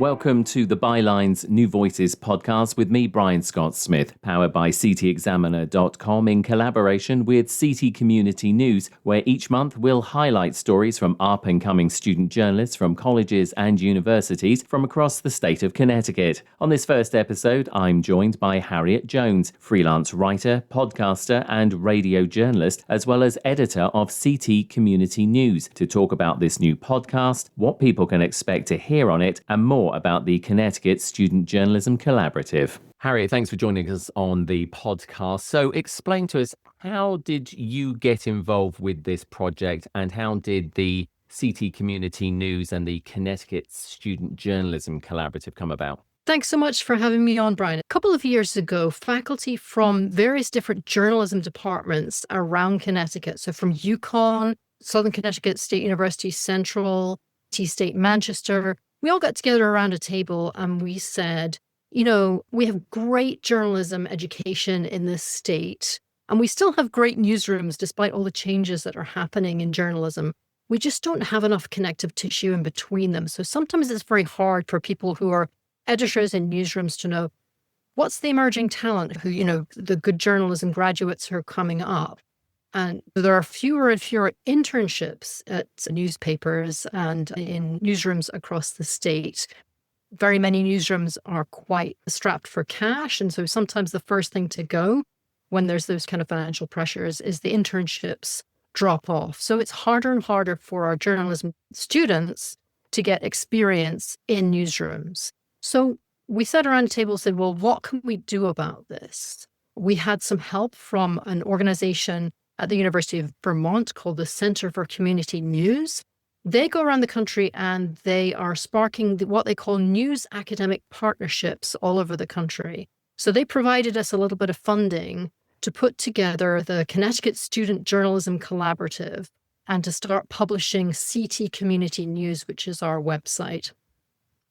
Welcome to the Bylines New Voices podcast with me, Brian Scott Smith, powered by ctexaminer.com in collaboration with CT Community News, where each month we'll highlight stories from up-and-coming student journalists from colleges and universities from across the state of Connecticut. On this first episode, I'm joined by Harriet Jones, freelance writer, podcaster, and radio journalist, as well as editor of CT Community News, to talk about this new podcast, what people can expect to hear on it, and more about the Connecticut Student Journalism Collaborative. Harriet, thanks for joining us on the podcast. So explain to us, how did you get involved with this project, and how did the CT Community News and the Connecticut Student Journalism Collaborative come about? Thanks so much for having me on, Brian. A couple of years ago, faculty from various different journalism departments around Connecticut, so from UConn, Southern Connecticut State University Central, State Manchester, we all got together around a table and we said, we have great journalism education in this state, and we still have great newsrooms despite all the changes that are happening in journalism. We just don't have enough connective tissue in between them. So sometimes it's very hard for people who are editors in newsrooms to know what's the emerging talent who, the good journalism graduates who are coming up. And there are fewer and fewer internships at newspapers and in newsrooms across the state. Very many newsrooms are quite strapped for cash. And so sometimes the first thing to go when there's those kind of financial pressures is the internships drop off. So it's harder and harder for our journalism students to get experience in newsrooms. So we sat around the table and said, well, what can we do about this? We had some help from an organization at the University of Vermont called the Center for Community News. They go around the country and they are sparking what they call news academic partnerships all over the country. So they provided us a little bit of funding to put together the Connecticut Student Journalism Collaborative and to start publishing CT Community News, which is our website.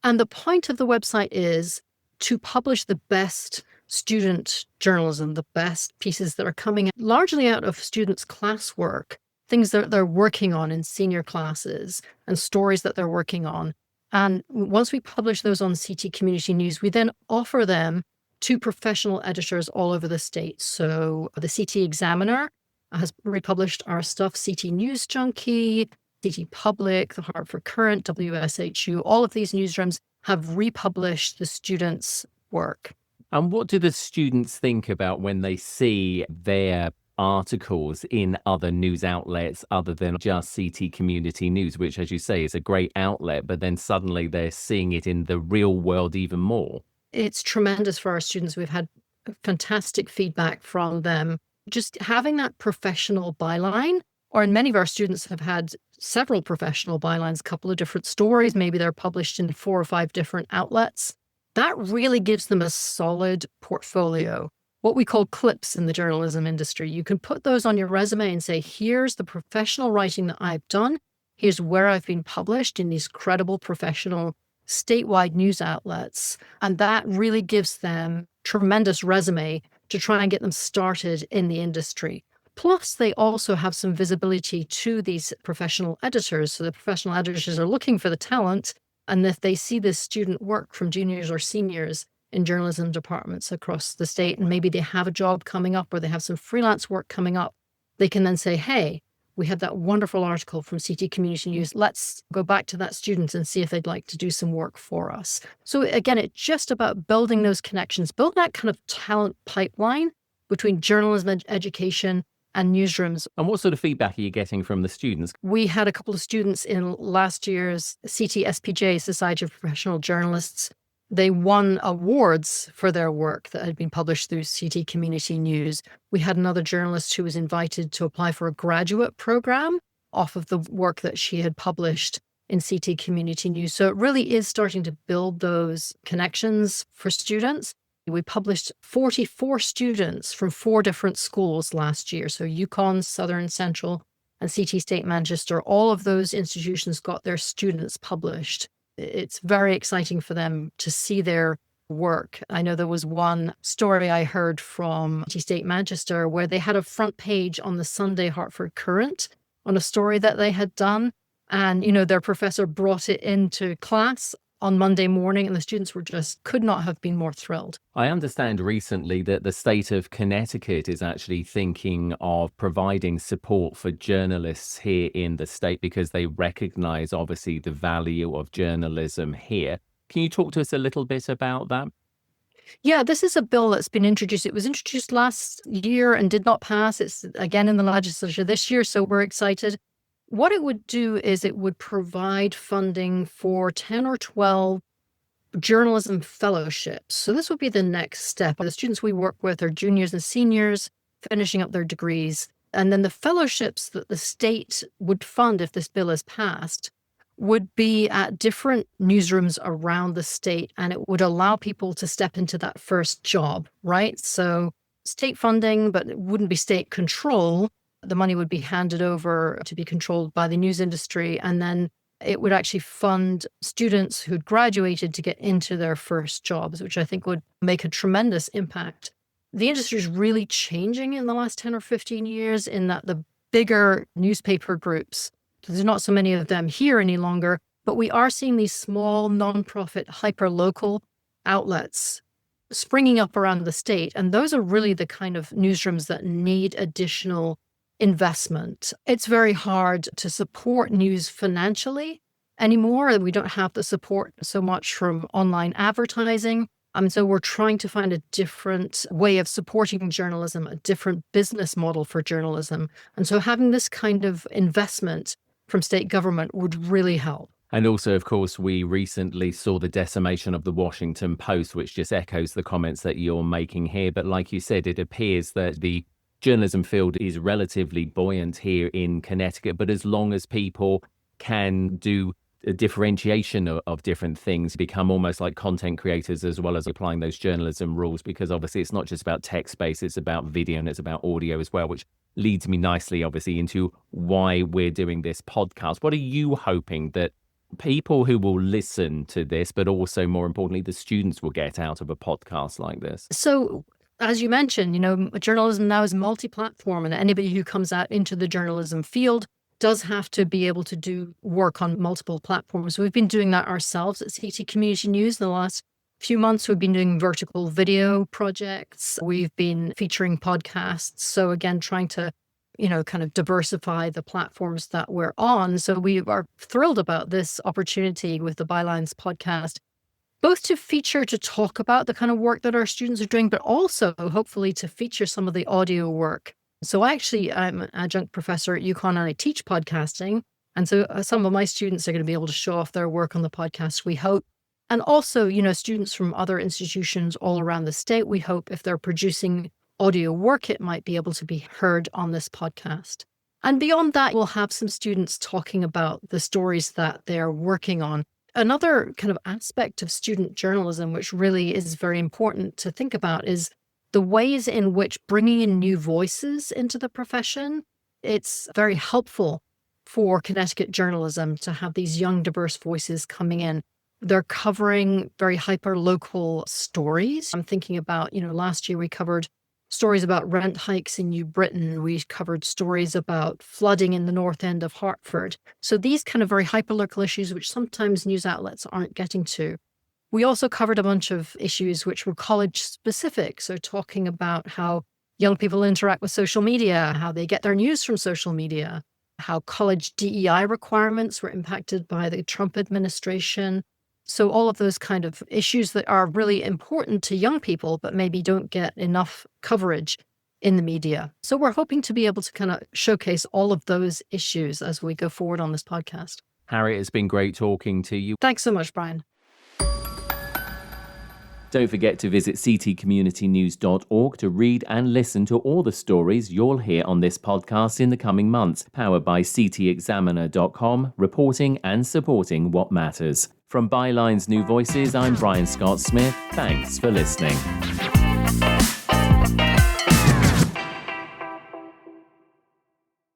And the point of the website is to publish the best student journalism, the best pieces that are coming largely out of students' classwork, things that they're working on in senior classes and stories that they're working on. And once we publish those on CT Community News, we then offer them to professional editors all over the state. So the CT Examiner has republished our stuff, CT News Junkie, CT Public, the Hartford Courant, WSHU, all of these newsrooms have republished the students' work. And what do the students think about when they see their articles in other news outlets other than just CT Community News, which, as you say, is a great outlet, but then suddenly they're seeing it in the real world even more? It's tremendous for our students. We've had fantastic feedback from them. Just having that professional byline, or many of our students have had several professional bylines, a couple of different stories, maybe they're published in 4 or 5 different outlets. That really gives them a solid portfolio, what we call clips in the journalism industry. You can put those on your resume and say, here's the professional writing that I've done. Here's where I've been published in these credible professional statewide news outlets. And that really gives them tremendous resume to try and get them started in the industry. Plus, they also have some visibility to these professional editors. So the professional editors are looking for the talent. And if they see this student work from juniors or seniors in journalism departments across the state, and maybe they have a job coming up or they have some freelance work coming up, they can then say, hey, we had that wonderful article from CT Community News. Let's go back to that student and see if they'd like to do some work for us. So again, it's just about building those connections, build that kind of talent pipeline between journalism education and newsrooms. And what sort of feedback are you getting from the students? We had a couple of students in last year's CTSPJ, Society of Professional Journalists. They won awards for their work that had been published through CT Community News. We had another journalist who was invited to apply for a graduate program off of the work that she had published in CT Community News. So it really is starting to build those connections for students. We published 44 students from 4 different schools last year. So UConn, Southern Central, and CT State Manchester, all of those institutions got their students published. It's very exciting for them to see their work. I know there was one story I heard from CT State Manchester where they had a front page on the Sunday Hartford Courant on a story that they had done. And, their professor brought it into class on Monday morning, and the students could not have been more thrilled. I understand recently that the state of Connecticut is actually thinking of providing support for journalists here in the state because they recognize, obviously, the value of journalism here. Can you talk to us a little bit about that? Yeah, this is a bill that's been introduced. It was introduced last year and did not pass. It's again in the legislature this year, so we're excited. What it would do is it would provide funding for 10 or 12 journalism fellowships. So this would be the next step. The students we work with are juniors and seniors finishing up their degrees. And then the fellowships that the state would fund if this bill is passed would be at different newsrooms around the state, and it would allow people to step into that first job, right? So state funding, but it wouldn't be state control. The money would be handed over to be controlled by the news industry, and then it would actually fund students who'd graduated to get into their first jobs, which I think would make a tremendous impact. The industry is really changing in the last 10 or 15 years in that the bigger newspaper groups, there's not so many of them here any longer, but we are seeing these small nonprofit hyper-local outlets springing up around the state. And those are really the kind of newsrooms that need additional investment. It's very hard to support news financially anymore. We don't have the support so much from online advertising. So we're trying to find a different way of supporting journalism, a different business model for journalism. And so having this kind of investment from state government would really help. And also, of course, we recently saw the decimation of the Washington Post, which just echoes the comments that you're making here. But like you said, it appears that the journalism field is relatively buoyant here in Connecticut. But as long as people can do a differentiation of different things, become almost like content creators as well as applying those journalism rules, because obviously it's not just about text-based, it's about video and it's about audio as well, which leads me nicely, obviously, into why we're doing this podcast. What are you hoping that people who will listen to this, but also more importantly, the students will get out of a podcast like this? So as you mentioned, journalism now is multi-platform, and anybody who comes out into the journalism field does have to be able to do work on multiple platforms. We've been doing that ourselves at CT Community News in the last few months. We've been doing vertical video projects. We've been featuring podcasts. So again, trying to, kind of diversify the platforms that we're on. So we are thrilled about this opportunity with the Bylines podcast, both to feature, to talk about the kind of work that our students are doing, but also hopefully to feature some of the audio work. So I'm an adjunct professor at UConn and I teach podcasting. And so some of my students are going to be able to show off their work on the podcast, we hope. And also, students from other institutions all around the state, we hope if they're producing audio work, it might be able to be heard on this podcast. And beyond that, we'll have some students talking about the stories that they're working on. Another kind of aspect of student journalism, which really is very important to think about, is the ways in which bringing in new voices into the profession. It's very helpful for Connecticut journalism to have these young, diverse voices coming in. They're covering very hyper-local stories. I'm thinking about, last year we covered stories about rent hikes in New Britain. We covered stories about flooding in the north end of Hartford. So these kind of very hyper-local issues, which sometimes news outlets aren't getting to. We also covered a bunch of issues which were college specific. So talking about how young people interact with social media, how they get their news from social media, how college DEI requirements were impacted by the Trump administration. So all of those kind of issues that are really important to young people, but maybe don't get enough coverage in the media. So we're hoping to be able to kind of showcase all of those issues as we go forward on this podcast. Harriet, it's been great talking to you. Thanks so much, Brian. Don't forget to visit ctcommunitynews.org to read and listen to all the stories you'll hear on this podcast in the coming months, powered by ctexaminer.com, reporting and supporting what matters. From Bylines New Voices, I'm Brian Scott Smith. Thanks for listening.